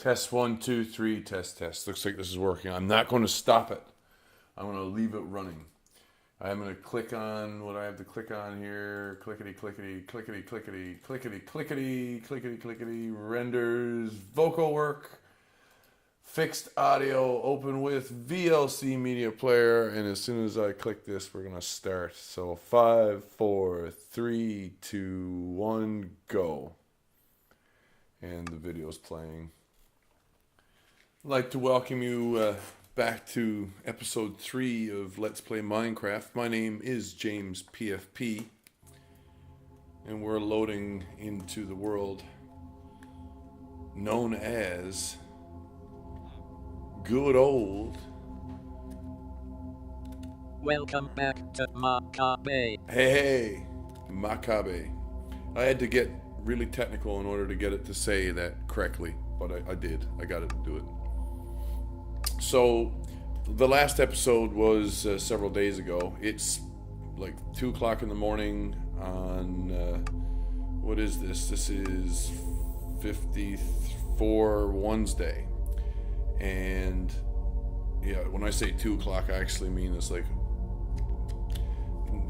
Test 1, 2, 3, test. Looks like this is working. I'm not going to stop it. I'm going to leave it running. I'm going to click on what I have to click on here. Clickety, clickety, clickety, clickety, clickety, clickety, clickety, clickety. Renders, vocal work, fixed audio, open with VLC media player. And as soon as I click this, we're going to start. So 5, 4, 3, 2, 1, go. And the video's playing. I'd like to welcome you back to episode 3 of Let's Play Minecraft. My name is James PFP, and we're loading into the world known as good old... Welcome back to Makabe. Hey, Makabe. I had to get really technical in order to get it to say that correctly, but I did. I got it to do it. So, the last episode was several days ago. It's like 2 o'clock in the morning on, what is this? This is 54 Wednesday. And, yeah, when I say 2 o'clock, I actually mean it's like,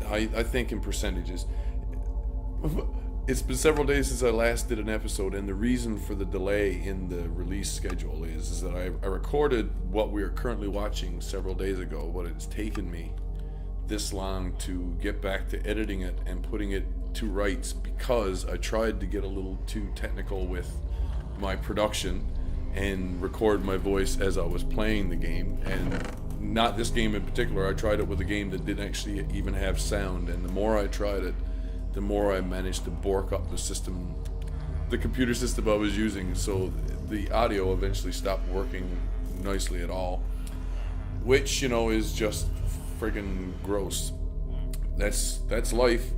I think in percentages. It's been several days since I last did an episode, and the reason for the delay in the release schedule is that I recorded what we are currently watching several days ago, but it's taken me this long to get back to editing it and putting it to rights because I tried to get a little too technical with my production and record my voice as I was playing the game, and not this game in particular. I tried it with a game that didn't actually even have sound, and the more I tried it, the more I managed to bork up the system, the computer system I was using, so the audio eventually stopped working nicely at all, which, you know, is just friggin' gross. That's life.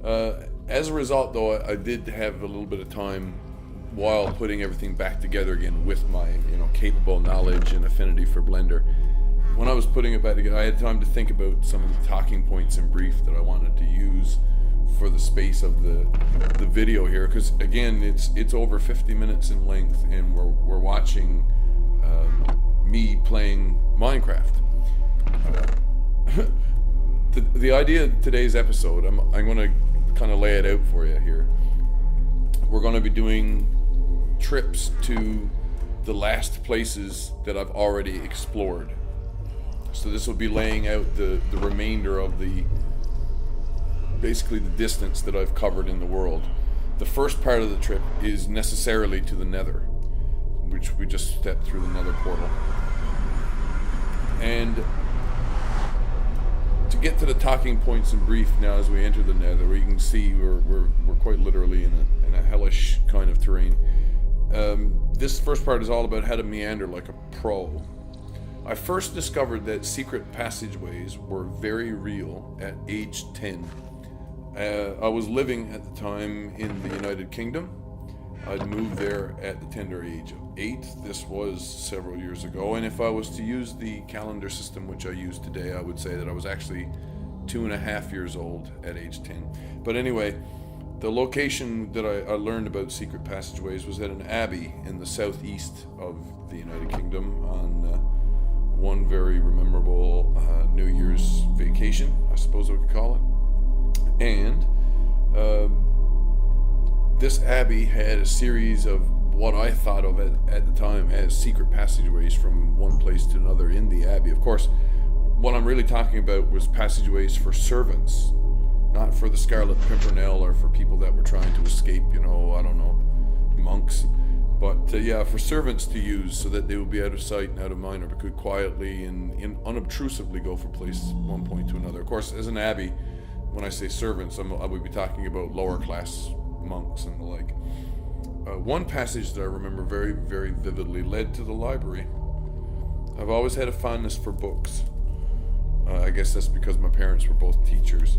As a result, though, I did have a little bit of time while putting everything back together again with my, capable knowledge and affinity for Blender. When I was putting it back together, I had time to think about some of the talking points in brief that I wanted to use for the space of the video here, because again, it's over 50 minutes in length, and we're watching me playing Minecraft. The idea of today's episode, I'm going to kind of lay it out for you here. We're going to be doing trips to the last places that I've already explored. So this will be laying out the remainder of basically the distance that I've covered in the world. The first part of the trip is necessarily to the Nether, which we just stepped through the Nether portal. And to get to the talking points in brief now as we enter the Nether, where you can see we're quite literally in a hellish kind of terrain. This first part is all about how to meander like a pro. I first discovered that secret passageways were very real at age 10. I was living at the time in the United Kingdom. I'd moved there at the tender age of 8. This was several years ago, and if I was to use the calendar system which I use today, I would say that I was actually 2.5 years old at age 10. But anyway, the location that I learned about secret passageways was at an abbey in the southeast of the United Kingdom on one very memorable New Year's vacation, I suppose I could call it. And this abbey had a series of what I thought of at the time as secret passageways from one place to another in the abbey. Of course, what I'm really talking about was passageways for servants, not for the Scarlet Pimpernel or for people that were trying to escape, monks. But yeah, for servants to use so that they would be out of sight and out of mind, or could quietly and unobtrusively go from one point to another. Of course, as an abbey, when I say servants, I would be talking about lower class monks and the like. One passage that I remember very, very vividly led to the library. I've always had a fondness for books. I guess that's because my parents were both teachers.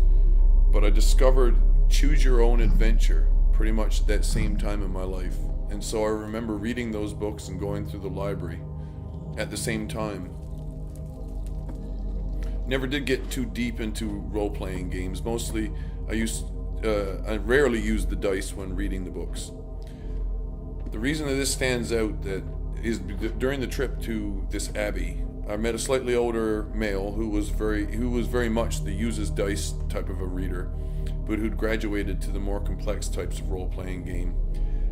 But I discovered Choose Your Own Adventure pretty much at that same time in my life. And so I remember reading those books and going through the library at the same time. Never did get too deep into role-playing games. Mostly, I rarely used the dice when reading the books. The reason that this stands out that is during the trip to this abbey, I met a slightly older male who was very much the uses dice type of a reader, but who'd graduated to the more complex types of role-playing game,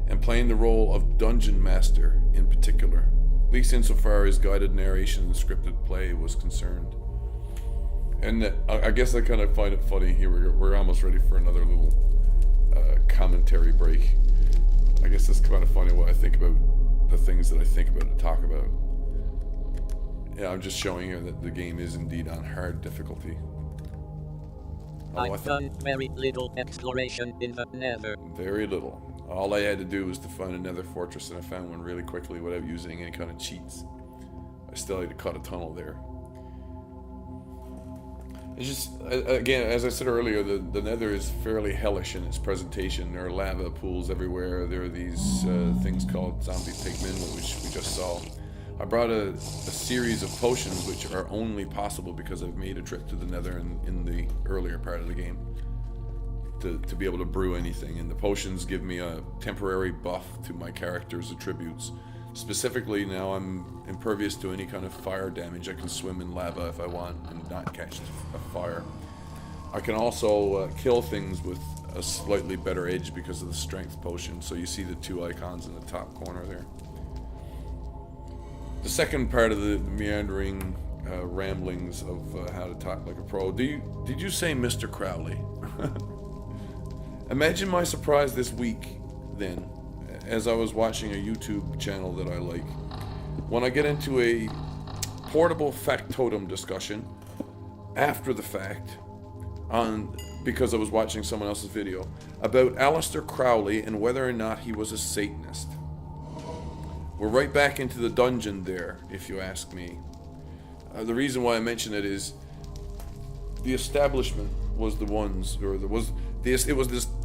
and playing the role of dungeon master in particular, at least insofar as guided narration and scripted play was concerned. And I guess I kind of find it funny here. We're almost ready for another little commentary break. I guess that's kind of funny what I think about the things that I think about and talk about. Yeah, I'm just showing you that the game is indeed on hard difficulty. I've done very little exploration in the Nether. Very little. All I had to do was to find a Nether fortress, and I found one really quickly without using any kind of cheats. I still had to cut a tunnel there. It's just, again, as I said earlier, the Nether is fairly hellish in its presentation. There are lava pools everywhere. There are these things called zombie pigmen, which we just saw. I brought a series of potions which are only possible because I've made a trip to the Nether in the earlier part of the game to be able to brew anything. And the potions give me a temporary buff to my character's attributes. Specifically, now I'm impervious to any kind of fire damage. I can swim in lava if I want and not catch a fire. I can also kill things with a slightly better edge because of the strength potion. So you see the two icons in the top corner there. The second part of the meandering ramblings of how to talk like a pro. Did you say Mr. Crowley? Imagine my surprise this week then, as I was watching a YouTube channel that I like, when I get into a portable factotum discussion after the fact, because I was watching someone else's video, about Aleister Crowley and whether or not he was a Satanist. We're right back into the dungeon there, if you ask me. The reason why I mention it is the establishment was the ones, or it was this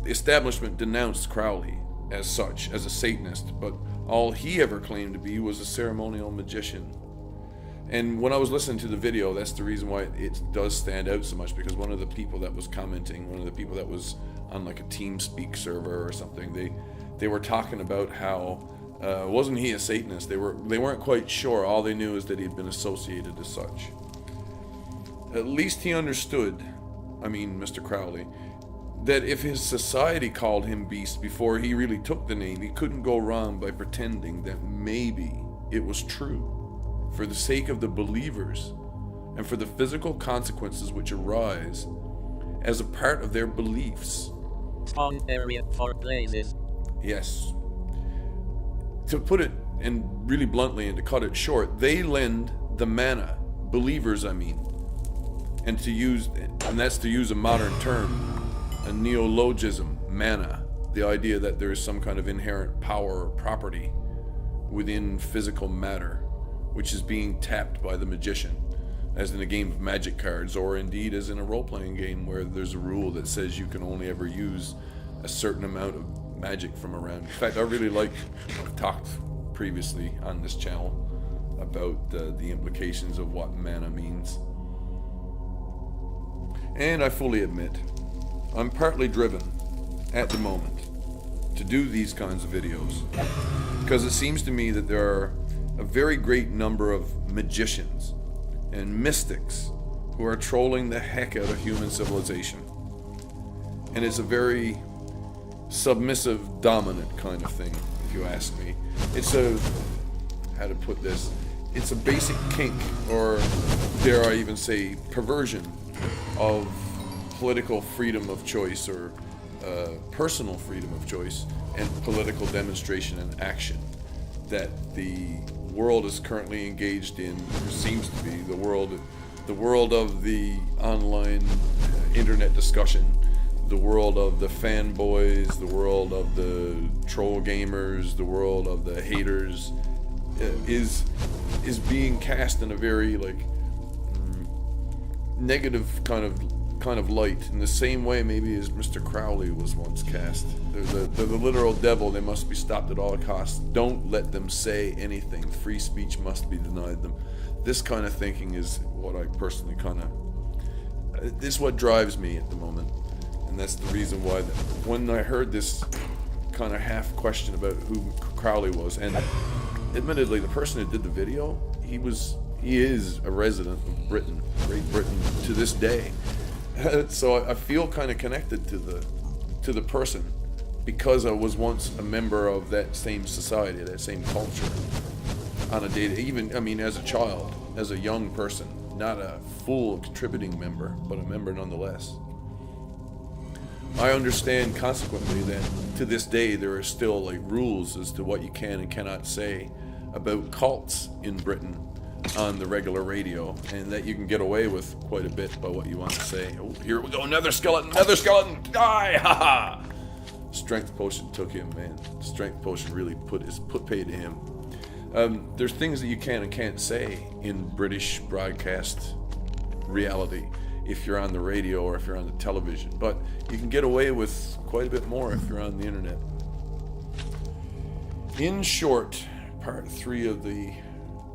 establishment denounced Crowley as such, as a Satanist, but all he ever claimed to be was a ceremonial magician. And when I was listening to the video, that's the reason why it does stand out so much, because one of the people that was commenting, one of the people that was on like a TeamSpeak server or something, they were talking about how wasn't he a Satanist? They weren't quite sure. All they knew is that he'd been associated as such. At least he understood, I mean Mr. Crowley, that if his society called him beast before he really took the name, he couldn't go wrong by pretending that maybe it was true, for the sake of the believers and for the physical consequences which arise as a part of their beliefs. Spawn area for blazes. Yes. To put it and really bluntly and to cut it short, they lend the mana, believers I mean, and that's to use a modern term, a neologism, mana, the idea that there is some kind of inherent power or property within physical matter, which is being tapped by the magician, as in a game of magic cards, or indeed as in a role-playing game where there's a rule that says you can only ever use a certain amount of magic from around. In fact, I really like, I've talked previously on this channel about the implications of what mana means. And I fully admit, I'm partly driven at the moment to do these kinds of videos because it seems to me that there are a very great number of magicians and mystics who are trolling the heck out of human civilization. And it's a very submissive, dominant kind of thing, if you ask me. It's a, how to put this, it's a basic kink, or dare I even say perversion, of political freedom of choice, or personal freedom of choice, and political demonstration and action that the world is currently engaged in, or seems to be, the world of the online internet discussion, the world of the fanboys, the world of the troll gamers, the world of the haters, is being cast in a very negative kind of light, in the same way maybe as Mr. Crowley was once cast. They're the literal devil. They must be stopped at all costs. Don't let them say anything. Free speech must be denied them. This kind of thinking is what I personally this is what drives me at the moment. And that's the reason why when I heard this kind of half question about who Crowley was, and admittedly, the person who did the video, he is a resident of Britain, Great Britain, to this day. So I feel kind of connected to the person, because I was once a member of that same society, that same culture, on a day, even, I mean, as a child, as a young person, not a full contributing member, but a member nonetheless. I understand consequently that to this day there are still like rules as to what you can and cannot say about cults in Britain on the regular radio, and that you can get away with quite a bit by what you want to say. Oh, here we go, nether skeleton, die, haha! Strength potion took him, man. Strength potion really put paid to him. There's things that you can and can't say in British broadcast reality if you're on the radio or if you're on the television, but you can get away with quite a bit more if you're on the internet. In short, part 3 of the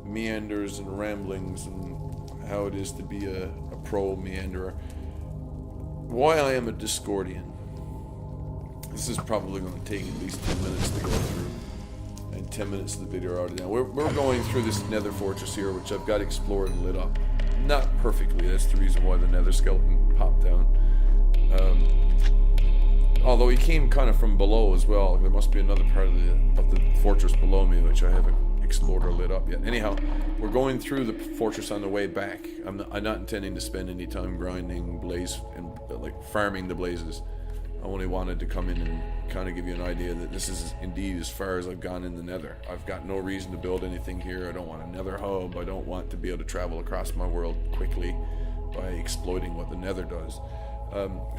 meanders and ramblings and how it is to be a pro meanderer. Why I am a Discordian. This is probably going to take at least 10 minutes to go through, and 10 minutes of the video are already down. We're going through this nether fortress here, which I've got explored and lit up. Not perfectly, that's the reason why the nether skeleton popped down. Although he came kind of from below as well. There must be another part of the fortress below me which I haven't explored or lit up yet. Anyhow, we're going through the fortress on the way back. I'm not intending to spend any time grinding blaze and like farming the blazes. I only wanted to come in and kind of give you an idea that this is indeed as far as I've gone in the nether. I've got no reason to build anything here. I don't want a nether hub. I don't want to be able to travel across my world quickly by exploiting what the nether does.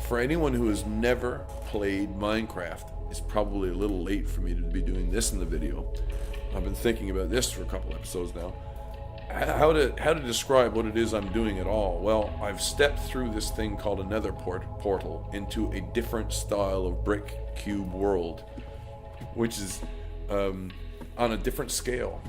For anyone who has never played Minecraft, it's probably a little late for me to be doing this in the video. I've been thinking about this for a couple episodes now. How to describe what it is I'm doing at all? Well, I've stepped through this thing called a nether portal into a different style of brick cube world, which is on a different scale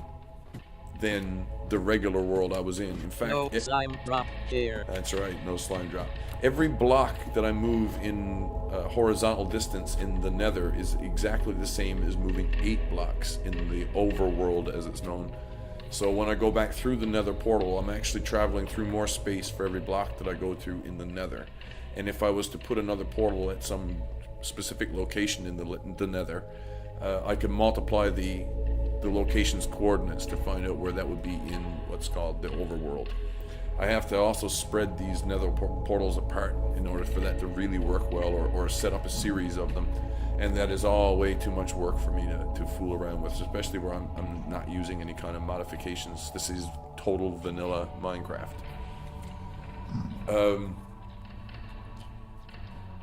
than the regular world I was in. In fact, no slime drop here. That's right, no slime drop. Every block that I move in horizontal distance in the nether is exactly the same as moving 8 blocks in the overworld, as it's known. So when I go back through the nether portal, I'm actually traveling through more space for every block that I go through in the nether. And if I was to put another portal at some specific location in the nether, I can multiply the location's coordinates to find out where that would be in what's called the overworld. I have to also spread these nether portals apart in order for that to really work well, or set up a series of them. And that is all way too much work for me to fool around with, especially where I'm not using any kind of modifications. This is total vanilla Minecraft.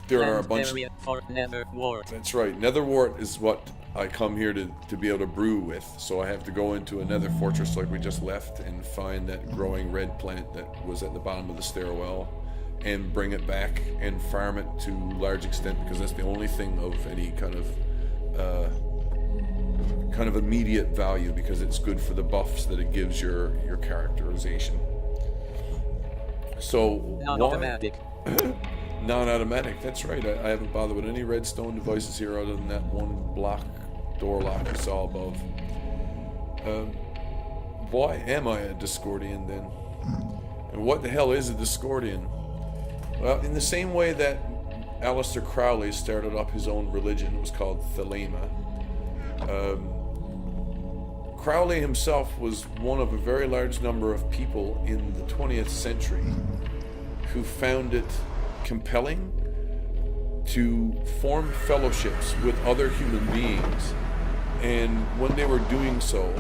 There are a bunch. For nether wart. That's right. Nether wart is what I come here to be able to brew with. So I have to go into a nether fortress like we just left and find that growing red plant that was at the bottom of the stairwell, and bring it back and farm it to a large extent, because that's the only thing of any kind of immediate value, because it's good for the buffs that it gives your characterization. So non-automatic. Non-automatic, that's right. I haven't bothered with any redstone devices here other than that one block door lock I saw above. Why am I a Discordian then? And what the hell is a Discordian? Well, in the same way that Aleister Crowley started up his own religion, it was called Thelema. Crowley himself was one of a very large number of people in the 20th century who found it compelling to form fellowships with other human beings, and when they were doing so,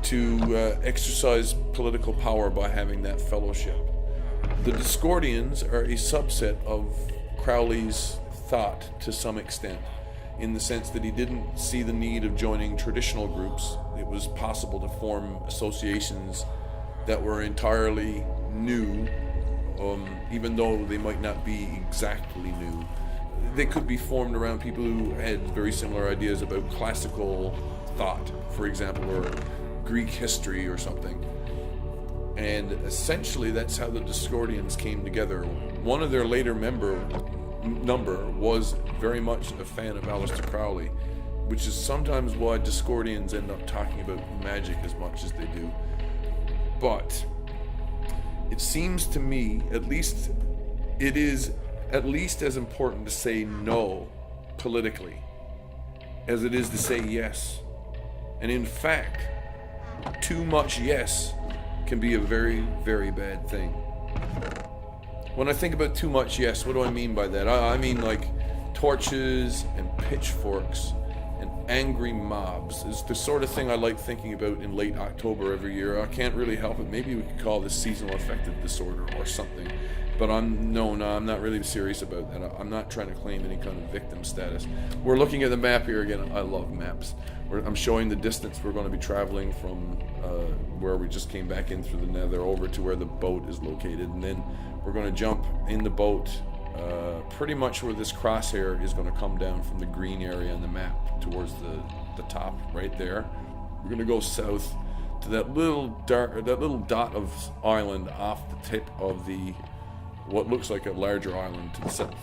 to exercise political power by having that fellowship. The Discordians are a subset of Crowley's thought to some extent, in the sense that he didn't see the need of joining traditional groups. It was possible to form associations that were entirely new, even though they might not be exactly new. They could be formed around people who had very similar ideas about classical thought, for example, or Greek history or something. And essentially that's how the Discordians came together. One of their later number was very much a fan of Aleister Crowley, which is sometimes why Discordians end up talking about magic as much as they do. But it seems to me, at least, it is at least as important to say no politically as it is to say yes. And in fact, too much yes can be a very, very bad thing. When I think about too much yes, what do I mean by that? I mean like torches and pitchforks and angry mobs is the sort of thing I like thinking about in late October every year. I can't really help it. Maybe we could call this seasonal affective disorder or something. But I'm not really serious about that. I'm not trying to claim any kind of victim status. We're looking at the map here again. I love maps. I'm showing the distance we're going to be traveling from where we just came back in through the Nether over to where the boat is located, and then we're going to jump in the boat pretty much where this crosshair is going to come down from the green area on the map towards the top right there. We're going to go south to that little dot of island off the tip of the what looks like a larger island to the south.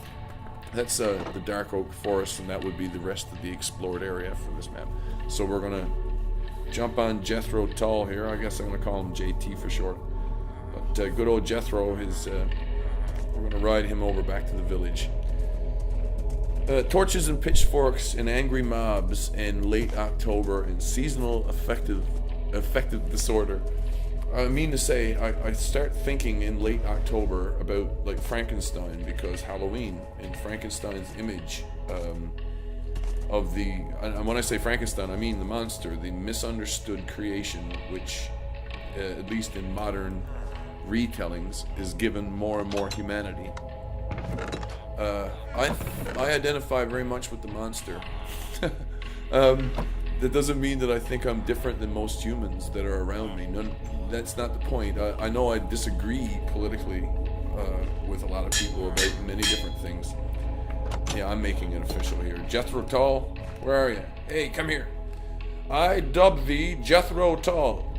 That's the dark oak forest, and that would be the rest of the explored area for this map. So we're gonna jump on Jethro Tull here. I guess I'm gonna call him JT for short. But good old Jethro is. We're gonna ride him over back to the village. Torches and pitchforks and angry mobs in late October and seasonal affective disorder. I mean to say, I start thinking in late October about like Frankenstein, because Halloween and Frankenstein's image of the, and when I say Frankenstein, I mean the monster, the misunderstood creation, which at least in modern retellings is given more and more humanity. I identify very much with the monster. That doesn't mean that I think I'm different than most humans that are around me. That's not the point. I know I disagree politically with a lot of people about many different things. Yeah, I'm making it official here. Jethro Tull, where are you? Hey, come here. I dub thee Jethro Tull.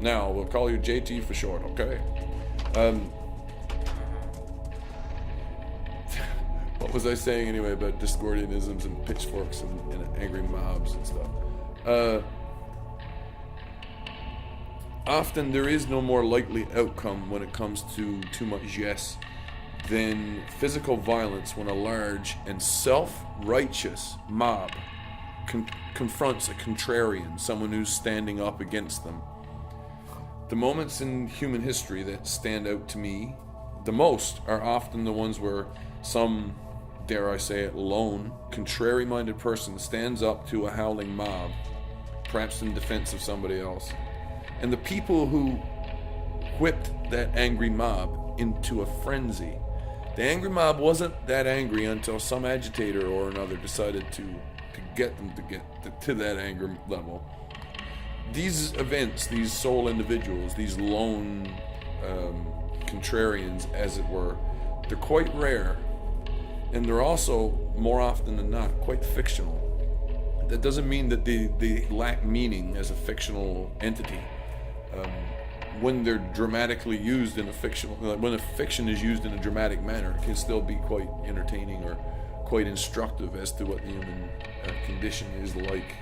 Now, we'll call you JT for short, okay? What was I saying anyway about Discordianisms and pitchforks and angry mobs and stuff? Often there is no more likely outcome when it comes to too much yes than physical violence when a large and self-righteous mob confronts a contrarian, someone who's standing up against them. The moments in human history that stand out to me the most are often the ones where some, dare I say it, lone, contrary-minded person stands up to a howling mob, perhaps in defense of somebody else. And the people who whipped that angry mob into a frenzy. The angry mob wasn't that angry until some agitator or another decided to get them to get to that anger level. These events, these sole individuals, these lone contrarians, as it were, they're quite rare, and they're also, more often than not, quite fictional. That doesn't mean that they lack meaning as a fictional entity. When they're dramatically used in a fictional, when a fiction is used in a dramatic manner, it can still be quite entertaining or quite instructive as to what the human condition is like.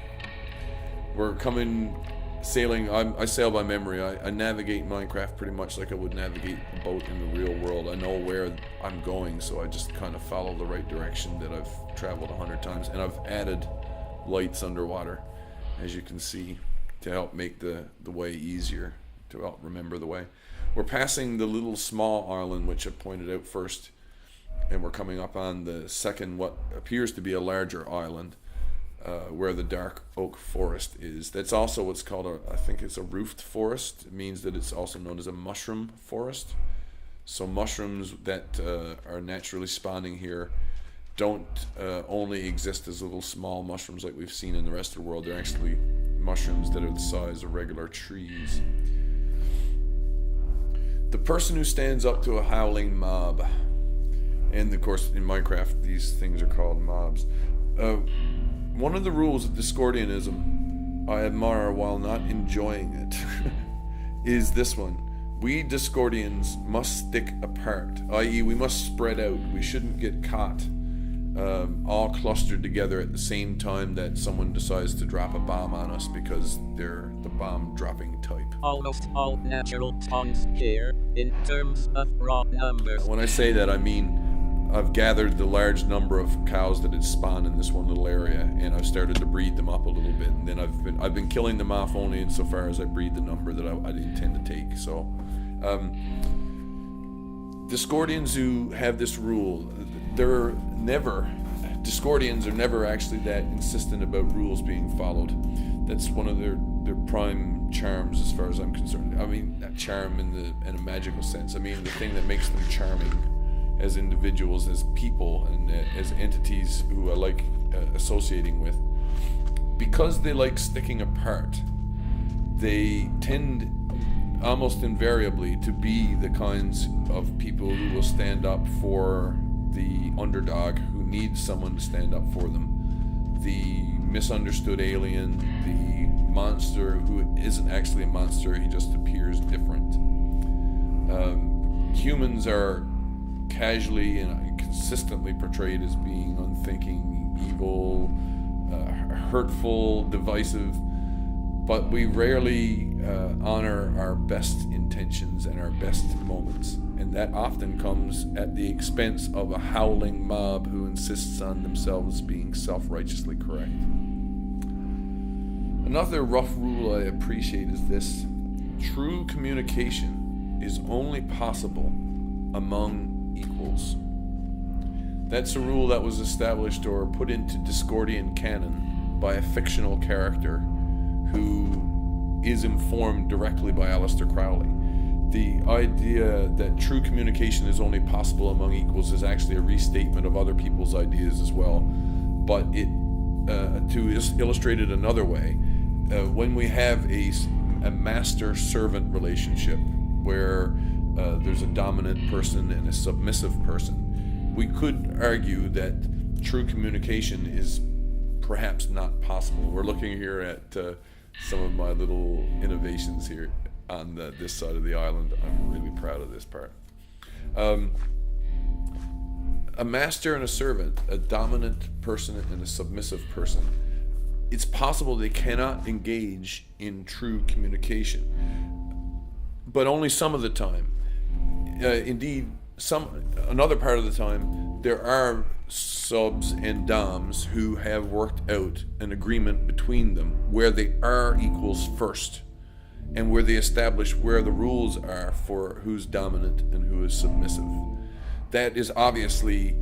We're coming sailing. I sail by memory. I navigate Minecraft pretty much like I would navigate a boat in the real world. I know where I'm going, so I just kind of follow the right direction that I've traveled 100 times, and I've added lights underwater, as you can see, to help make the way easier, to help remember the way. We're passing the little small island which I pointed out first, and we're coming up on the second, what appears to be a larger island, where the dark oak forest is. That's also what's called I think it's a roofed forest. It means that it's also known as a mushroom forest. So mushrooms that are naturally spawning here don't only exist as little small mushrooms like we've seen in the rest of the world. They're actually mushrooms that are the size of regular trees. The person who stands up to a howling mob, and of course in Minecraft these things are called mobs. One of the rules of Discordianism I admire while not enjoying it is this one. We Discordians must stick apart, i.e. we must spread out. We shouldn't get caught all clustered together at the same time that someone decides to drop a bomb on us because they're the bomb dropping type. Almost all natural spawns here, in terms of raw numbers. When I say that, I mean I've gathered the large number of cows that had spawned in this one little area, and I've started to breed them up a little bit, and then I've been killing them off only insofar as I breed the number that I intend to take. So Discordians who have this rule, Discordians are never actually that insistent about rules being followed. That's one of their prime charms as far as I'm concerned. I mean, that charm in a magical sense. I mean, the thing that makes them charming as individuals, as people, and as entities who I like associating with. Because they like sticking apart, they tend almost invariably to be the kinds of people who will stand up for the underdog who needs someone to stand up for them, the misunderstood alien, the monster who isn't actually a monster, he just appears different. Humans are casually and consistently portrayed as being unthinking, evil, hurtful, divisive, but we rarely honor our best intentions and our best moments, and that often comes at the expense of a howling mob who insists on themselves being self-righteously correct. Another rough rule I appreciate is this: true communication is only possible among equals. That's a rule that was established or put into Discordian canon by a fictional character who is informed directly by Aleister Crowley. The idea that true communication is only possible among equals is actually a restatement of other people's ideas as well. But to illustrate it another way, when we have a master-servant relationship where there's a dominant person and a submissive person, we could argue that true communication is perhaps not possible. We're looking here at some of my little innovations here on this side of the island. I'm really proud of this part. A master and a servant, a dominant person and a submissive person, it's possible they cannot engage in true communication, but only some of the time. Indeed, another part of the time, there are subs and doms who have worked out an agreement between them where they are equals first, and where they establish where the rules are for who's dominant and who is submissive. That is obviously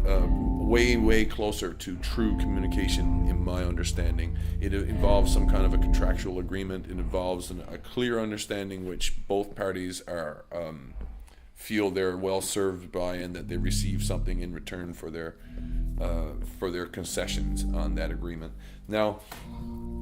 way closer to true communication in my understanding. It involves some kind of a contractual agreement. It involves a clear understanding which both parties are feel they're well served by, and that they receive something in return for their concessions on that agreement. Now,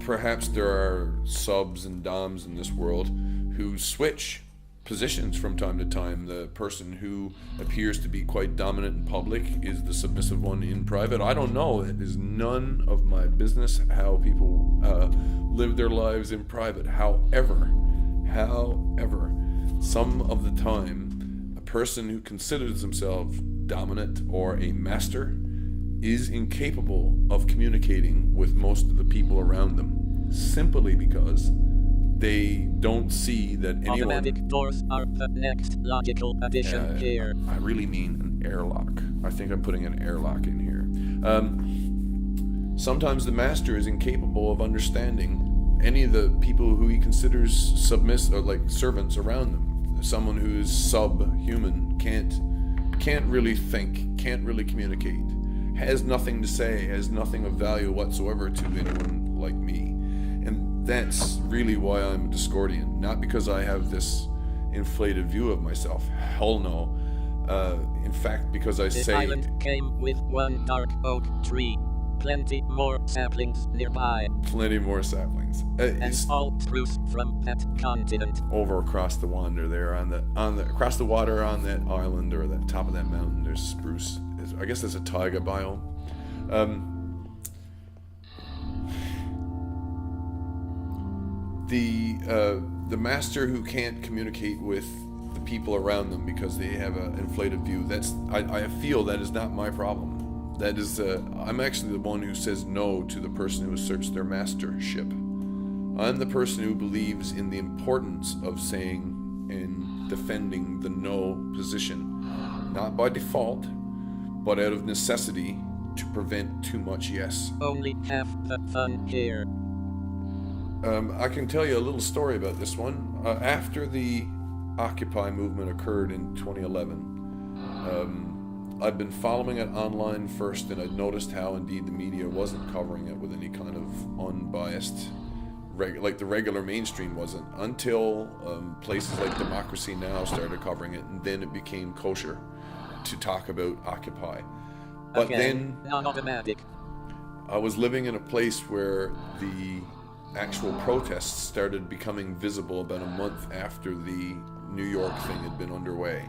perhaps there are subs and doms in this world who switch positions from time to time. The person who appears to be quite dominant in public is the submissive one in private. I don't know. It is none of my business how people live their lives in private. However, some of the time, a person who considers themselves dominant or a master is incapable of communicating with most of the people around them, simply because they don't see that anyone... Automatic doors are the next logical addition here. I really mean an airlock. I think I'm putting an airlock in here. Sometimes the master is incapable of understanding any of the people who he considers submissive, or like servants around them. Someone who is subhuman, can't really think, can't really communicate, has nothing to say, has nothing of value whatsoever to anyone like me. And that's really why I'm a Discordian. Not because I have this inflated view of myself. Hell no. In fact, because I This say... island came with one dark oak tree. Plenty more saplings nearby. Plenty more saplings. And all spruce from that continent. Over across the water there, across the water on that island, or the top of that mountain, there's spruce. I guess there's a taiga biome. The master who can't communicate with the people around them because they have an inflated view, I feel that is not my problem. That is, I'm actually the one who says no to the person who asserts their mastership. I'm the person who believes in the importance of saying and defending the no position, not by default, but out of necessity to prevent too much yes. Only have the fun here. I can tell you a little story about this one. After the Occupy movement occurred in 2011, I'd been following it online first, and I'd noticed how indeed the media wasn't covering it with any kind of unbiased, like the regular mainstream wasn't, until places like Democracy Now! Started covering it, and then it became kosher to talk about Occupy. But then non-automatic. I was living in a place where the actual protests started becoming visible about a month after the New York thing had been underway.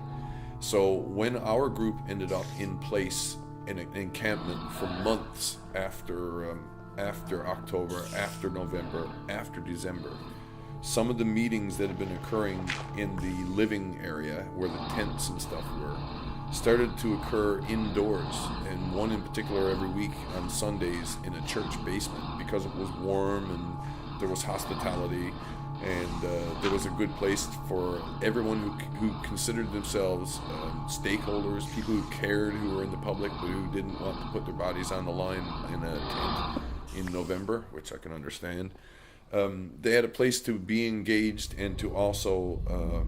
So when our group ended up in place in an encampment for months after October, after November, after December, some of the meetings that had been occurring in the living area where the tents and stuff were started to occur indoors, and one in particular every week on Sundays in a church basement, because it was warm and there was hospitality, and there was a good place for everyone who considered themselves stakeholders, people who cared, who were in the public but who didn't want to put their bodies on the line in a tent in November, which I can understand. They had a place to be engaged and to also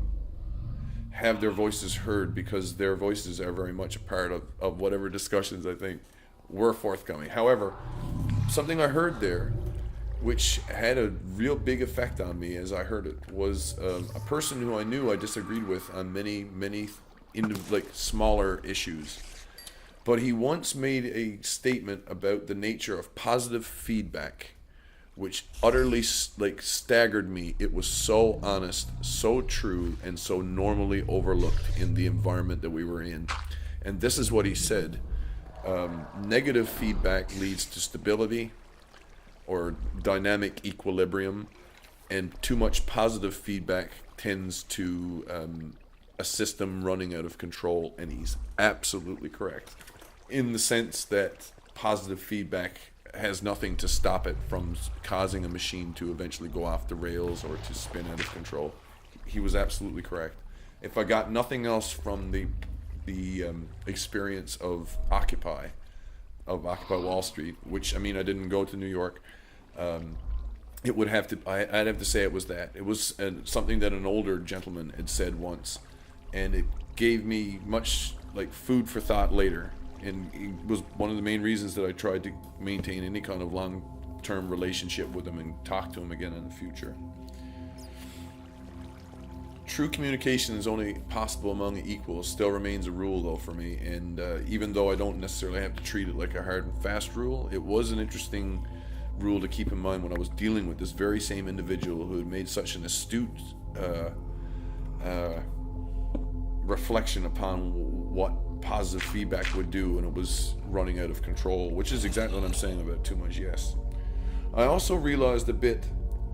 have their voices heard, because their voices are very much a part of whatever discussions I think were forthcoming. However, something I heard there, which had a real big effect on me as I heard it, was a person who I knew I disagreed with on many smaller issues. But he once made a statement about the nature of positive feedback, which utterly staggered me. It was so honest, so true, and so normally overlooked in the environment that we were in. And this is what he said. Negative feedback leads to stability or dynamic equilibrium, and too much positive feedback tends to a system running out of control. And he's absolutely correct, in the sense that positive feedback has nothing to stop it from causing a machine to eventually go off the rails or to spin out of control. He was absolutely correct. If I got nothing else from the experience of Occupy Wall Street, which, I mean, I didn't go to New York, it would have to, I'd have to say it was that. It was something that an older gentleman had said once, and it gave me much food for thought later. And it was one of the main reasons that I tried to maintain any kind of long-term relationship with him and talk to him again in the future. True communication is only possible among equals still remains a rule, though, for me. And even though I don't necessarily have to treat it like a hard and fast rule, it was an interesting rule to keep in mind when I was dealing with this very same individual who had made such an astute reflection upon what positive feedback would do when it was running out of control, which is exactly what I'm saying about too much yes. I also realized a bit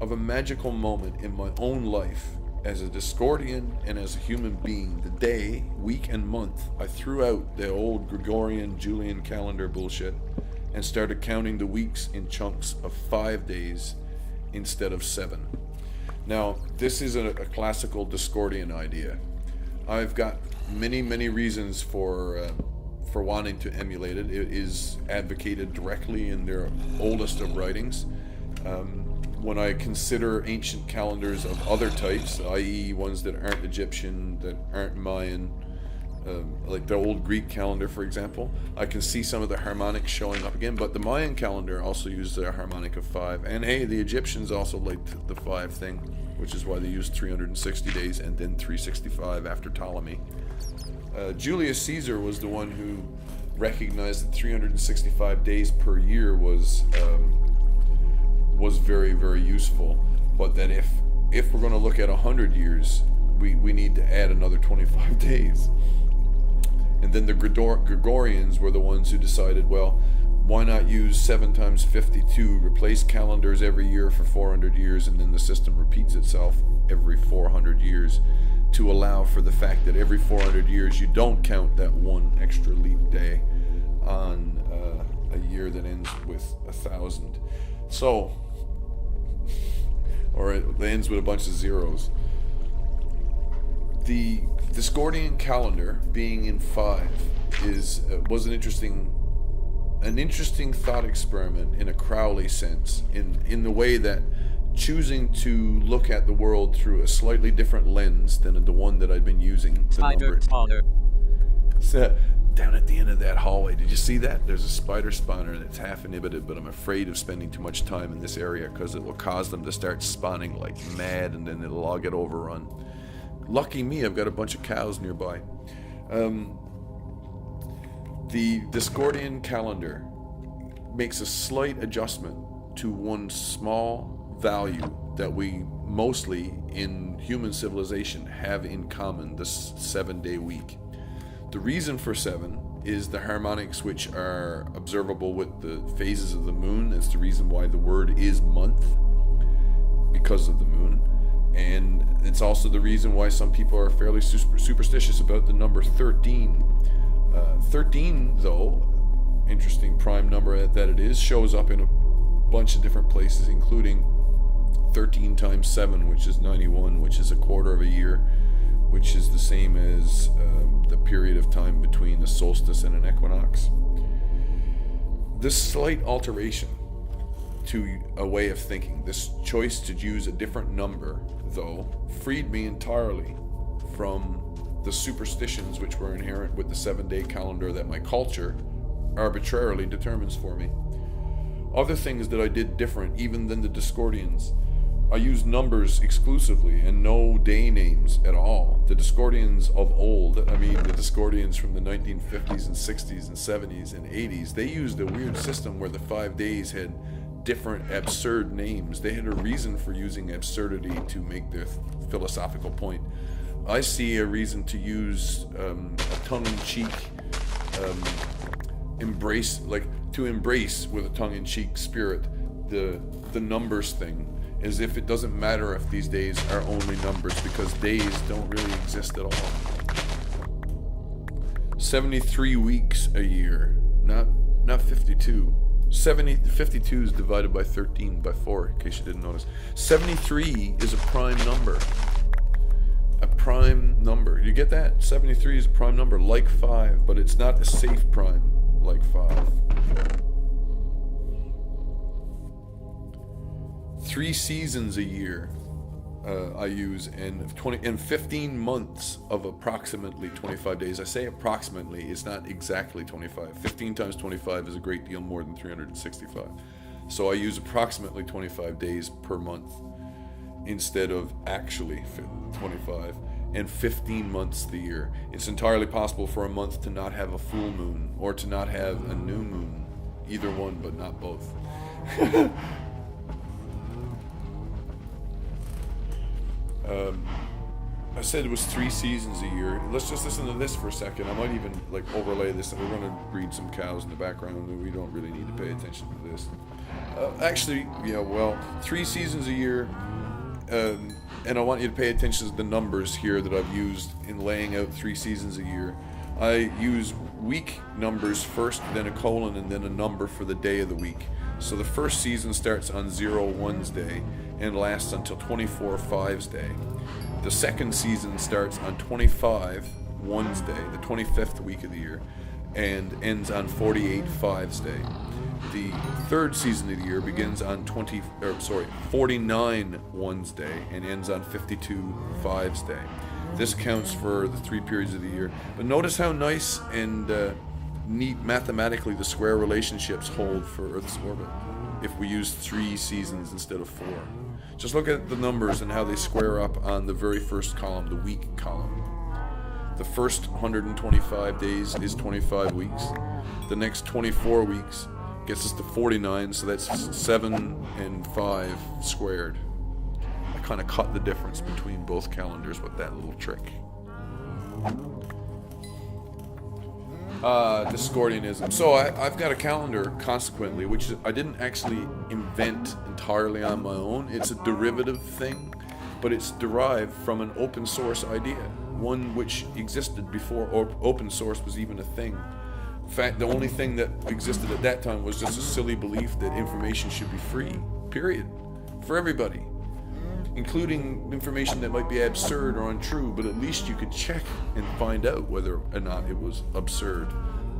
of a magical moment in my own life as a Discordian and as a human being. The day, week, and month I threw out the old Gregorian Julian calendar bullshit and started counting the weeks in chunks of 5 days instead of 7. Now, this is a classical Discordian idea. I've got many reasons for wanting to emulate it. It is advocated directly in their oldest of writings. When I consider ancient calendars of other types, i.e. ones that aren't Egyptian, that aren't Mayan, like the old Greek calendar, for example, I can see some of the harmonics showing up again. But the Mayan calendar also used a harmonic of 5, and hey, the Egyptians also liked the 5 thing, which is why they used 360 days and then 365 after Ptolemy. Julius Caesar was the one who recognized that 365 days per year was very useful, but that if we're going to look at 100 years, we need to add another 25 days. And then the Gregorians were the ones who decided, well, why not use 7 times 52, replace calendars every year for 400 years, and then the system repeats itself every 400 years to allow for the fact that every 400 years you don't count that one extra leap day. on a year that ends with 1,000. So, or it ends with a bunch of zeros. The Discordian calendar being in 5 was an interesting thought experiment in a Crowley sense, in the way that choosing to look at the world through a slightly different lens than the one that I'd been using. Spider spawner. So, down at the end of that hallway, did you see that? There's a spider spawner that's half inhibited, but I'm afraid of spending too much time in this area because it will cause them to start spawning like mad, and then it'll all get overrun. Lucky me, I've got a bunch of cows nearby. The Discordian calendar makes a slight adjustment to one small value that we mostly in human civilization have in common, this 7-day week. The reason for 7 is the harmonics which are observable with the phases of the moon. That's the reason why the word is month, because of the moon. And it's also the reason why some people are fairly superstitious about the number 13. 13, though, interesting prime number that it is, shows up in a bunch of different places, including 13 times 7, which is 91, which is a quarter of a year, which is the same as the period of time between a solstice and an equinox. This slight alteration to a way of thinking, this choice to use a different number, though, freed me entirely from the superstitions which were inherent with the 7-day calendar that my culture arbitrarily determines for me. Other things that I did different, even than the Discordians, I used numbers exclusively and no day names at all. The Discordians of old, I mean the Discordians from the 1950s and 60s and 70s and 80s, they used a weird system where the 5 days had different absurd names. They had a reason for using absurdity to make their philosophical point. I see a reason to use a tongue-in-cheek embrace with a tongue-in-cheek spirit the numbers thing, as if it doesn't matter if these days are only numbers, because days don't really exist at all. 73 weeks a year, not 52. 52 is divided by 13 by 4, in case you didn't notice. 73 is a prime number. A prime number. You get that? 73 is a prime number, like 5, but it's not a safe prime like 5. 3 seasons a year I use, and 15 months of approximately 25 days. I say approximately, it's not exactly 25. 15 times 25 is a great deal more than 365. So I use approximately 25 days per month instead of actually 25, and 15 months the year. It's entirely possible for a month to not have a full moon or to not have a new moon. Either one, but not both. I said it was 3 seasons a year. Let's just listen to this for a second. I might even overlay this, and we're going to breed some cows in the background, and we don't really need to pay attention to this. Actually, 3 seasons a year, and I want you to pay attention to the numbers here that I've used in laying out 3 seasons a year. I use week numbers first, then a colon, and then a number for the day of the week. So the first season starts on 01's day and lasts until 24/5's day. The second season starts on 25/1's day, the 25th week of the year, and ends on 48/5's day. The third season of the year begins on 49/1's day and ends on 52/5's day. This counts for the 3 periods of the year. But notice how nice and neat mathematically the square relationships hold for Earth's orbit if we use 3 seasons instead of 4. Just look at the numbers and how they square up on the very first column, the week column. The first 125 days is 25 weeks. The next 24 weeks gets us to 49, so that's 7 and 5 squared. I kind of cut the difference between both calendars with that little trick. Discordianism. So I've got a calendar, consequently, which I didn't actually invent entirely on my own. It's a derivative thing, but it's derived from an open source idea, one which existed before open source was even a thing. fact, the only thing that existed at that time was just a silly belief that information should be free, period, for everybody, including information that might be absurd or untrue, but at least you could check and find out whether or not it was absurd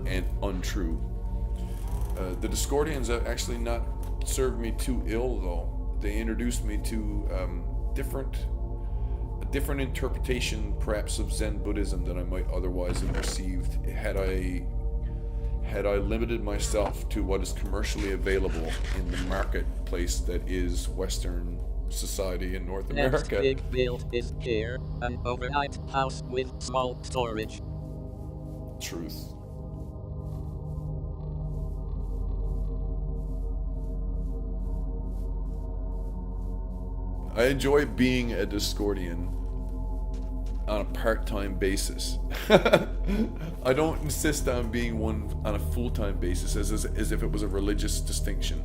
and untrue. The Discordians have actually not served me too ill, though. They introduced me to a different interpretation, perhaps, of Zen Buddhism than I might otherwise have received had I limited myself to what is commercially available in the marketplace that is Western society in North America. Next big build is here, an overnight house with small storage. Truth. I enjoy being a Discordian on a part-time basis. I don't insist on being one on a full-time basis as if it was a religious distinction.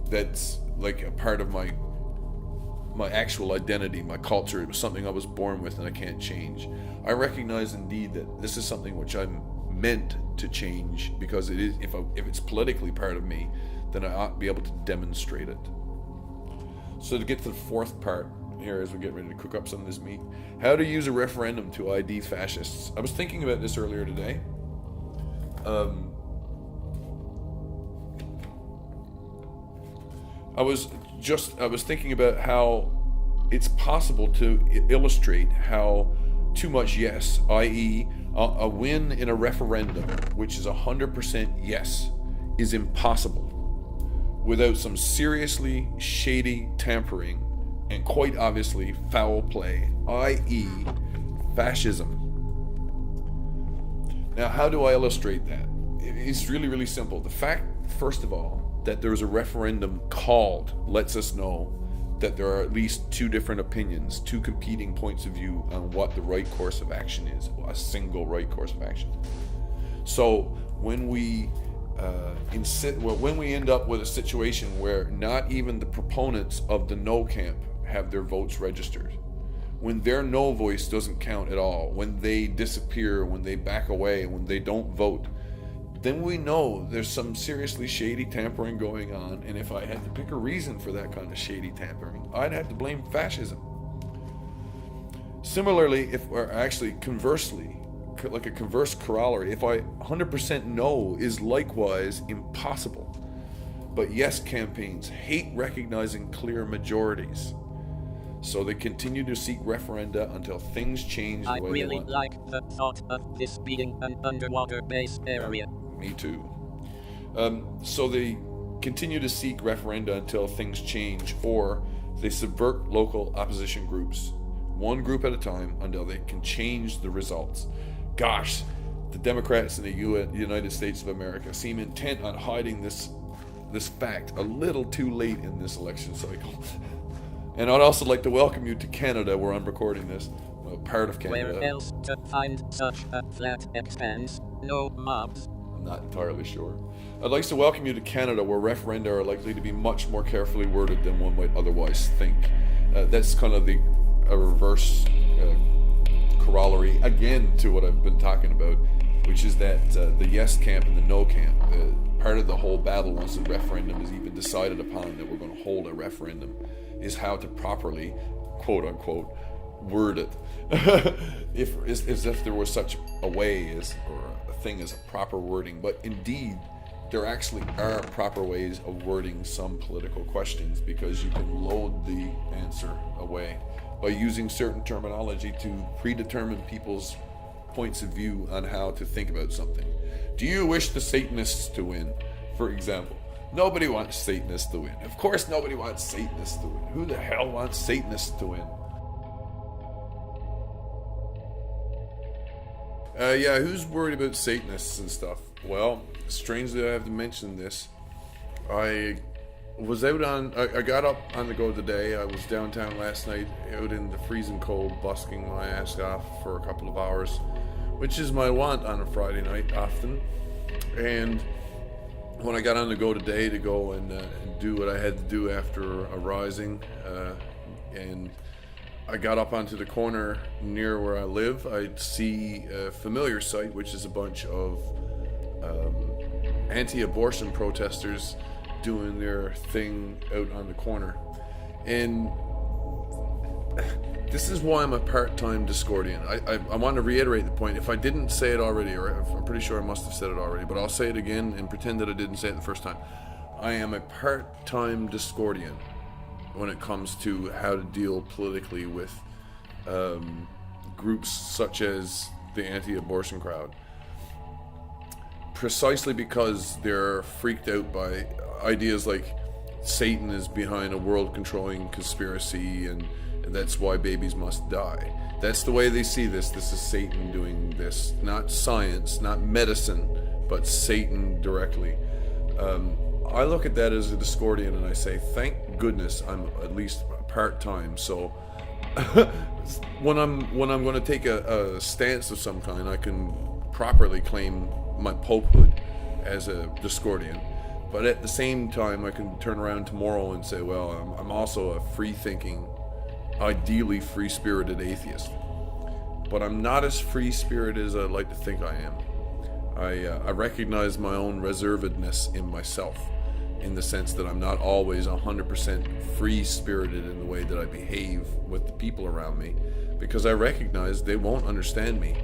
That's like a part of my actual identity, my culture. It was something I was born with and I can't change. I recognize indeed that this is something which I'm meant to change, because it is, if it's politically part of me, then I ought to be able to demonstrate it. So to get to the fourth part here, as we get ready to cook up some of this meat, how to use a referendum to ID fascists. I was thinking about this earlier today. I was thinking about how it's possible to illustrate how too much yes, i.e. a win in a referendum, which is 100% yes, is impossible without some seriously shady tampering and quite obviously foul play, i.e. fascism. Now, how do I illustrate that? It's really, really simple. The fact, first of all, that there was a referendum called lets us know that there are at least two different opinions, two competing points of view on what the right course of action is, a single right course of action. So when we end up with a situation where not even the proponents of the no camp have their votes registered, when their no voice doesn't count at all, when they disappear, when they back away, when they don't vote, then we know there's some seriously shady tampering going on. And if I had to pick a reason for that kind of shady tampering, I'd have to blame fascism. Similarly, or actually conversely, like a converse corollary, if I 100% no is likewise impossible. But yes campaigns hate recognizing clear majorities, so they continue to seek referenda until things change the way they want. I really like the thought of this being an underwater base area. Me too. So they continue to seek referenda until things change, or they subvert local opposition groups, one group at a time, until they can change the results. Gosh, the Democrats in the United States of America seem intent on hiding this fact a little too late in this election cycle. And I'd also like to welcome you to Canada, where I'm recording this. Well, part of Canada. Where else to find such a flat expanse? No mobs. I'm not entirely sure. I'd like to welcome you to Canada, where referenda are likely to be much more carefully worded than one might otherwise think. That's kind of a reverse corollary, again, to what I've been talking about, which is that the yes camp and the no camp, part of the whole battle, once the referendum is even decided upon that we're going to hold a referendum, is how to properly, quote unquote, word it. as if there was such a way as, or a thing as a proper wording. But indeed, there actually are proper ways of wording some political questions, because you can load the answer away by using certain terminology to predetermine people's points of view on how to think about something. Do you wish the Satanists to win, for example? Nobody wants Satanists to win. Of course nobody wants Satanists to win. Who the hell wants Satanists to win? Who's worried about Satanists and stuff? Well, strangely I have to mention this. I got up on the go today. I was downtown last night, out in the freezing cold, busking my ass off for a couple of hours, which is my wont on a Friday night often. And when I got on the go today to go and do what I had to do after arising, and I got up onto the corner near where I live, I'd see a familiar sight, which is a bunch of anti-abortion protesters doing their thing out on the corner. And this is why I'm a part-time Discordian. I want to reiterate the point. If I didn't say it already, or I'm pretty sure I must have said it already, but I'll say it again and pretend that I didn't say it the first time. I am a part-time Discordian when it comes to how to deal politically with groups such as the anti-abortion crowd. Precisely because they're freaked out by ideas like Satan is behind a world-controlling conspiracy and that's why babies must die. That's the way they see this. This is Satan doing this. Not science, not medicine, but Satan directly. I look at that as a Discordian and I say, thank goodness I'm at least part-time. So when I'm going to take a stance of some kind, I can properly claim my popehood as a Discordian. But at the same time, I can turn around tomorrow and say, well, I'm also a free-thinking, ideally free-spirited atheist. But I'm not as free-spirited as I'd like to think I am. I recognize my own reservedness in myself, in the sense that I'm not always 100% free-spirited in the way that I behave with the people around me, because I recognize they won't understand me.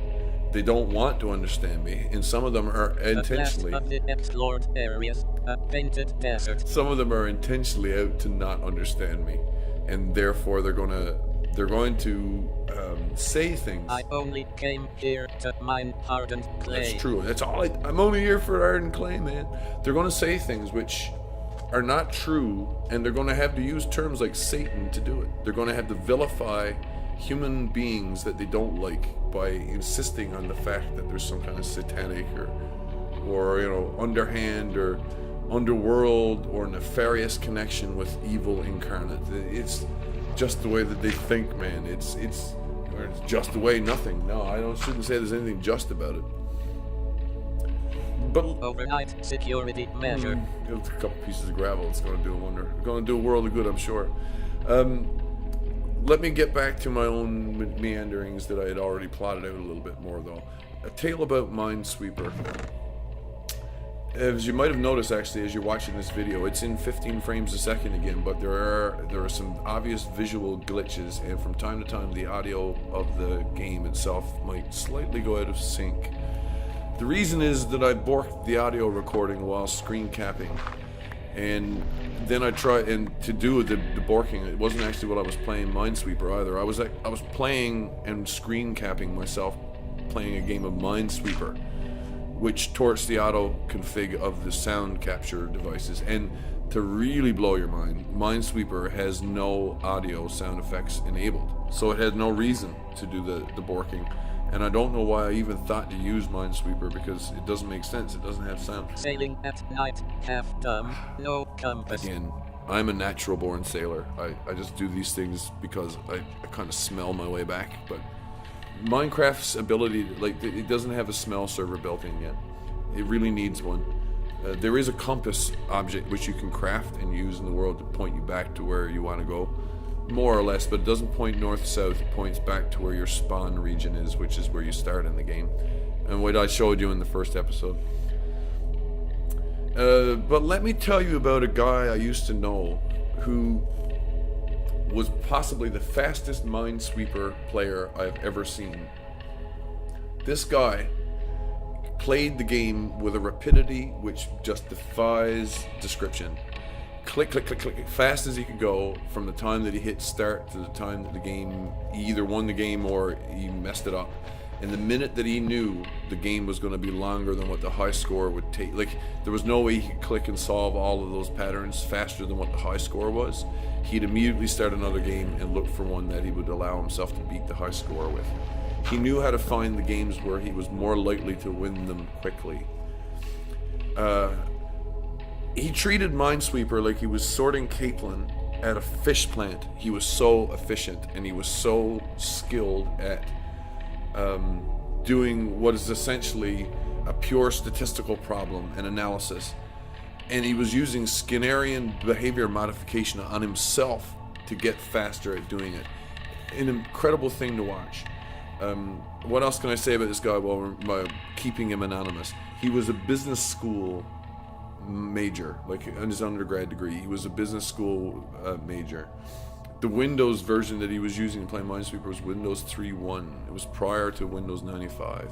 They don't want to understand me, and some of them are intentionally. Of the explored areas, a painted desert. Some of them are intentionally out to not understand me, and therefore they're going to say things. I only came here to mine hardened clay. That's true. That's all. I'm only here for hardened clay, man. They're going to say things which are not true, and they're going to have to use terms like Satan to do it. They're going to have to vilify human beings that they don't like by insisting on the fact that there's some kind of satanic or underhand or underworld or nefarious connection with evil incarnate. It's just the way that they think, man. It's just the way nothing. No, shouldn't say there's anything just about it. But overnight security measure. A couple pieces of gravel. It's going to do a wonder. It's going to do a world of good, I'm sure. Let me get back to my own meanderings that I had already plotted out a little bit more, though. A tale about Minesweeper. As you might have noticed, actually, as you're watching this video, it's in 15 frames a second again, but there are some obvious visual glitches, and from time to time the audio of the game itself might slightly go out of sync. The reason is that I borked the audio recording while screen capping, and then I tried, and to do the borking, it wasn't actually what I was playing Minesweeper either. I was playing and screen capping myself playing a game of Minesweeper, which torts the auto config of the sound capture devices. And to really blow your mind, Minesweeper has no audio sound effects enabled, so it had no reason to do the borking. And I don't know why I even thought to use Minesweeper, because it doesn't make sense. It doesn't have sound. Sailing at night, half dumb, no compass. Again, I'm a natural born sailor. I just do these things because I kind of smell my way back. But Minecraft's ability, it doesn't have a smell server built in yet. It really needs one. There is a compass object which you can craft and use in the world to point you back to where you want to go, more or less, but it doesn't point north-south. It points back to where your spawn region is, which is where you start in the game, and what I showed you in the first episode. But let me tell you about a guy I used to know who was possibly the fastest Minesweeper player I've ever seen. This guy played the game with a rapidity which just defies description. Click, click, click, click, fast as he could go, from the time that he hit start to the time that he either won the game or he messed it up. And the minute that he knew the game was going to be longer than what the high score would take, there was no way he could click and solve all of those patterns faster than what the high score was, he'd immediately start another game and look for one that he would allow himself to beat the high score with. He knew how to find the games where he was more likely to win them quickly. He treated Minesweeper like he was sorting capelin at a fish plant. He was so efficient, and he was so skilled at doing what is essentially a pure statistical problem and analysis. And he was using Skinnerian behavior modification on himself to get faster at doing it. An incredible thing to watch. What else can I say about this guy while we're keeping him anonymous? He was a business school major, like in his undergrad degree. He was a business school major. The Windows version that he was using to play Minesweeper was Windows 3.1. It was prior to Windows 95.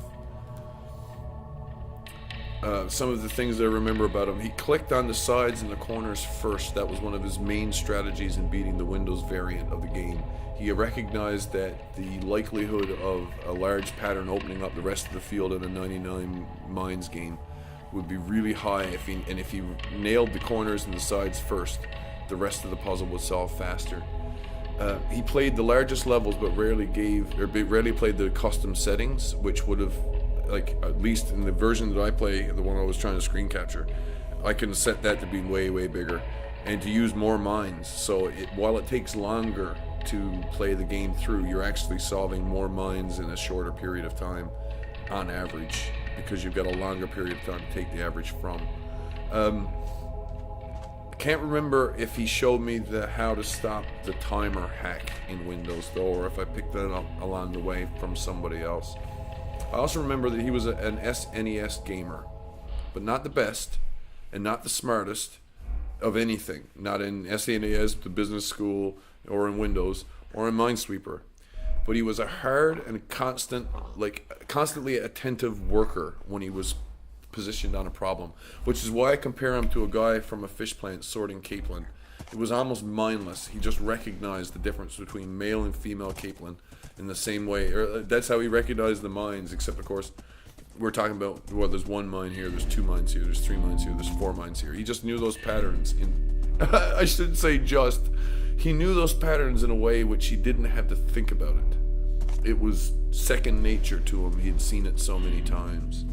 Some of the things that I remember about him: he clicked on the sides and the corners first. That was one of his main strategies in beating the Windows variant of the game. He recognized that the likelihood of a large pattern opening up the rest of the field in a 99 Mines game would be really high if he nailed the corners and the sides first, the rest of the puzzle would solve faster. He played the largest levels, but rarely played the custom settings, which would have, like, at least in the version that I play, the one I was trying to screen capture, I can set that to be way, way bigger and to use more mines. So while it takes longer to play the game through, you're actually solving more mines in a shorter period of time on average, because you've got a longer period of time to take the average from. Can't remember if he showed me how to stop the timer hack in Windows though, or if I picked that up along the way from somebody else. I also remember that he was an SNES gamer, but not the best and not the smartest of anything. Not in SNES, the business school, or in Windows, or in Minesweeper. But he was a hard and constantly attentive worker when he was positioned on a problem, which is why I compare him to a guy from a fish plant sorting capelin. It was almost mindless. He just recognized the difference between male and female capelin in the same way. That's how he recognized the mines, except of course we're talking about, well, there's one mine here, there's two mines here, there's three mines here, there's four mines here. He just knew those patterns I shouldn't say just. He knew those patterns in a way which he didn't have to think about it. It was second nature to him. He had seen it so many times.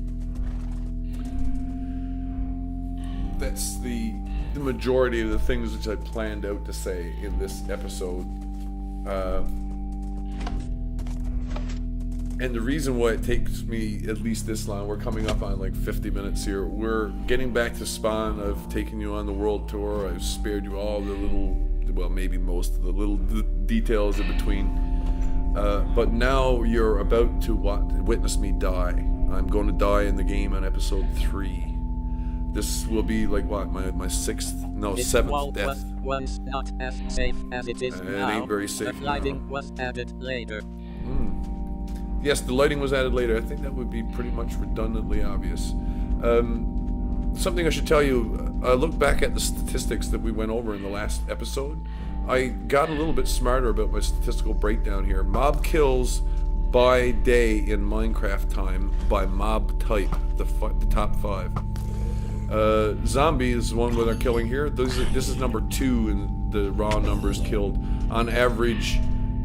That's the majority of the things which I planned out to say in this episode. And the reason why it takes me at least this long, we're coming up on like 50 minutes here. We're getting back to Spawn. I've taken you on the world tour. I've spared you all the little, well, maybe most of the little details in between. But now you're about to witness me die. I'm going to die in the game on episode 3. This will be like what, my seventh death. Was not as safe as it is now. It ain't very safe The lighting now. was added later. Yes, the lighting was added later. I think that would be pretty much redundantly obvious. Something I should tell you, I looked back at the statistics that we went over in the last episode. I got a little bit smarter about my statistical breakdown here. Mob kills by day in Minecraft time by mob type, the top 5. Zombie is the one where they're killing here. This is number 2 in the raw numbers killed. On average,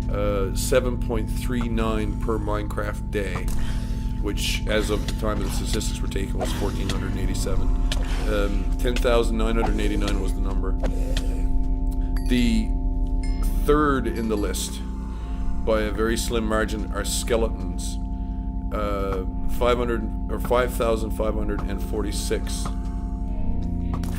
7.39 per Minecraft day, which as of the time of the statistics were taken was 1,487. 10,989 was the number. The third in the list, by a very slim margin, are skeletons. 5,546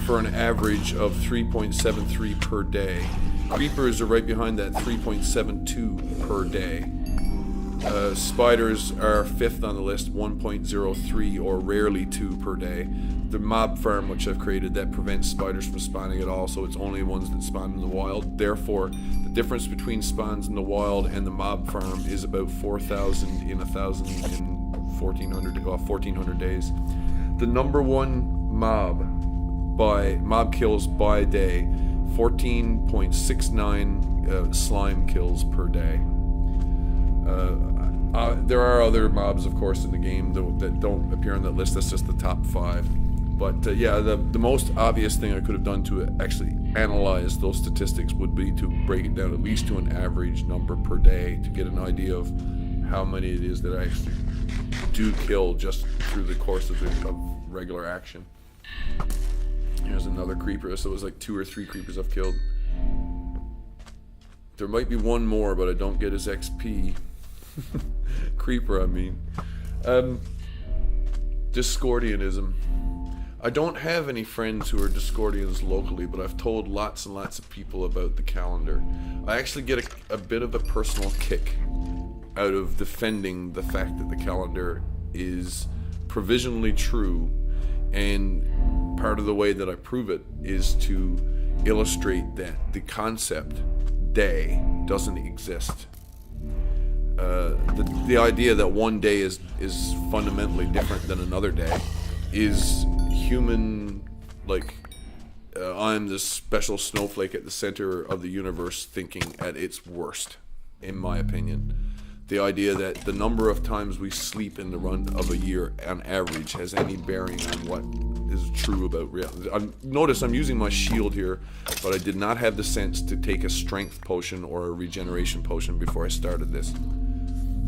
for an average of 3.73 per day. Creepers are right behind that, 3.72 per day. Spiders are 5th on the list, 1.03 or rarely 2 per day. The mob farm, which I've created, that prevents spiders from spawning at all, so it's only ones that spawn in the wild. Therefore, the difference between spawns in the wild and the mob farm is about 4,000 in 1,400 days. The number one mob kills by day, 14.69 slime kills per day. There are other mobs, of course, in the game that don't appear on that list. That's just the top 5. But yeah, the most obvious thing I could have done to actually analyze those statistics would be to break it down at least to an average number per day to get an idea of how many it is that I actually do kill just through the course of regular action. Here's another creeper, so it was like 2 or 3 creepers I've killed. There might be one more, but I don't get his XP. Creeper, I mean. Discordianism. I don't have any friends who are Discordians locally, but I've told lots and lots of people about the calendar. I actually get a bit of a personal kick out of defending the fact that the calendar is provisionally true and part of the way that I prove it is to illustrate that the concept day doesn't exist. The idea that one day is fundamentally different than another day is human, like, I'm this special snowflake at the center of the universe thinking at its worst, in my opinion. The idea that the number of times we sleep in the run of a year on average has any bearing on what is true about reality. Notice I'm using my shield here, but I did not have the sense to take a strength potion or a regeneration potion before I started this,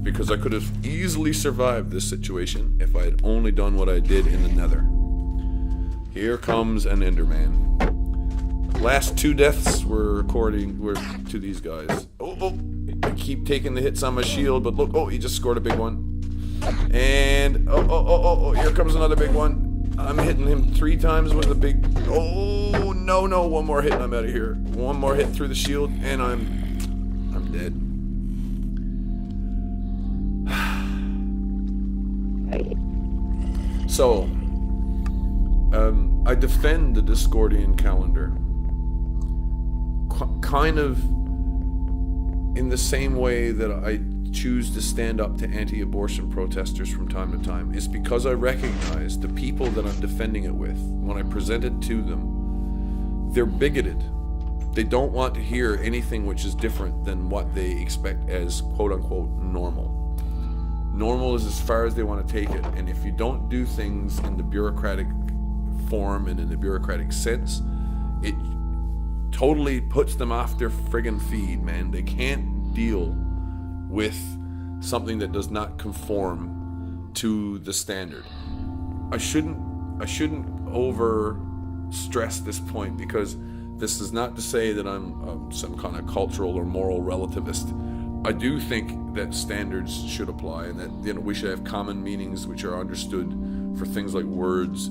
because I could have easily survived this situation if I had only done what I did in the Nether. Here comes an Enderman. Last 2 deaths were to these guys. Oh, I keep taking the hits on my shield, but look, he just scored a big one. And oh, here comes another big one. I'm hitting him 3 times with a big, no, one more hit and I'm out of here. One more hit through the shield and I'm dead. So, I defend the Discordian calendar kind of in the same way that I choose to stand up to anti-abortion protesters from time to time. It's because I recognize the people that I'm defending it with, when I present it to them, they're bigoted. They don't want to hear anything which is different than what they expect as quote-unquote normal. Normal is as far as they want to take it, and if you don't do things in the bureaucratic form and in the bureaucratic sense, it totally puts them off their friggin' feed, man. They can't deal with something that does not conform to the standard. I shouldn't over stress this point, because this is not to say that I'm some kind of cultural or moral relativist. I do think that standards should apply, and that we should have common meanings which are understood for things like words.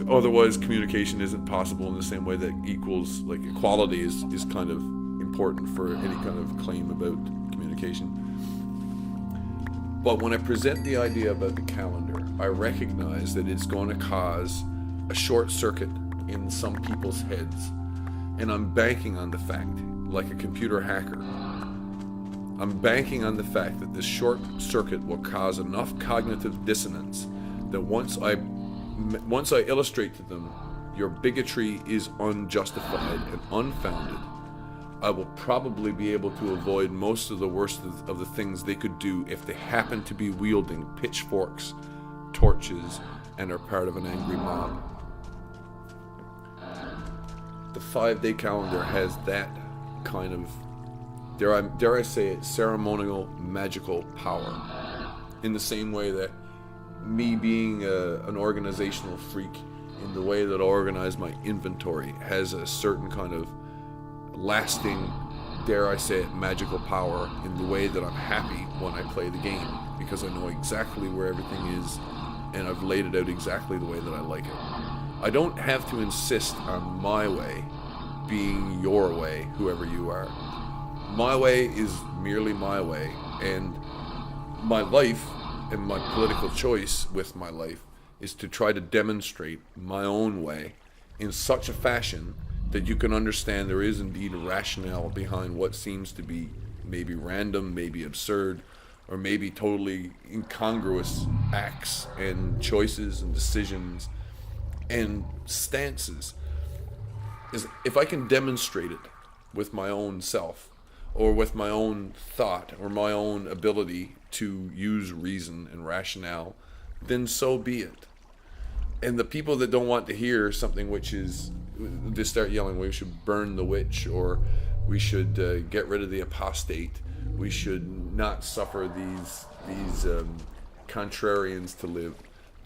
Otherwise, communication isn't possible in the same way that equality is kind of important for any kind of claim about communication. But when I present the idea about the calendar, I recognize that it's going to cause a short circuit in some people's heads, and I'm banking on the fact, like a computer hacker, I'm banking on the fact that this short circuit will cause enough cognitive dissonance that once I illustrate to them your bigotry is unjustified and unfounded, I will probably be able to avoid most of the worst of the things they could do if they happen to be wielding pitchforks, torches, and are part of an angry mob. The 5-day calendar has that kind of, dare I say it, ceremonial magical power. In the same way that me being an organizational freak, in the way that I organize my inventory, has a certain kind of lasting, dare I say it, magical power in the way that I'm happy when I play the game, because I know exactly where everything is and I've laid it out exactly the way that I like it. I don't have to insist on my way being your way, whoever you are. My way is merely my way, and my life and my political choice with my life is to try to demonstrate my own way in such a fashion that you can understand there is indeed a rationale behind what seems to be maybe random, maybe absurd, or maybe totally incongruous acts and choices and decisions and stances. Is if I can demonstrate it with my own self, or with my own thought, or my own ability to use reason and rationale, then so be it. And the people that don't want to hear something which is, they start yelling, we should burn the witch, or we should get rid of the apostate, we should not suffer these contrarians to live.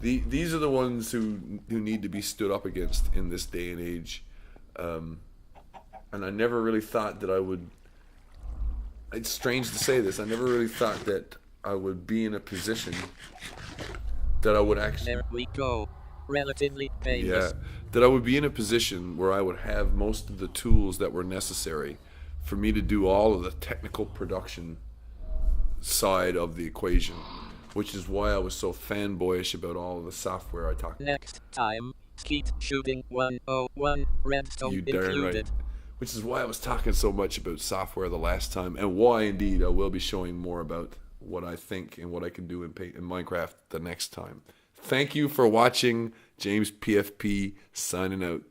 These are the ones who need to be stood up against in this day and age. And I never really thought that I would, it's strange to say this, I never really thought that I would be in a position that I would actually... There we go. Relatively painless. Yeah, that I would be in a position where I would have most of the tools that were necessary for me to do all of the technical production side of the equation, which is why I was so fanboyish about all of the software I talked about. Next time, skip Skeet shooting 101. Redstone You darn right. included. Which is why I was talking so much about software the last time, and why indeed I will be showing more about what I think and what I can do in Minecraft the next time. Thank you for watching. James PFP signing out.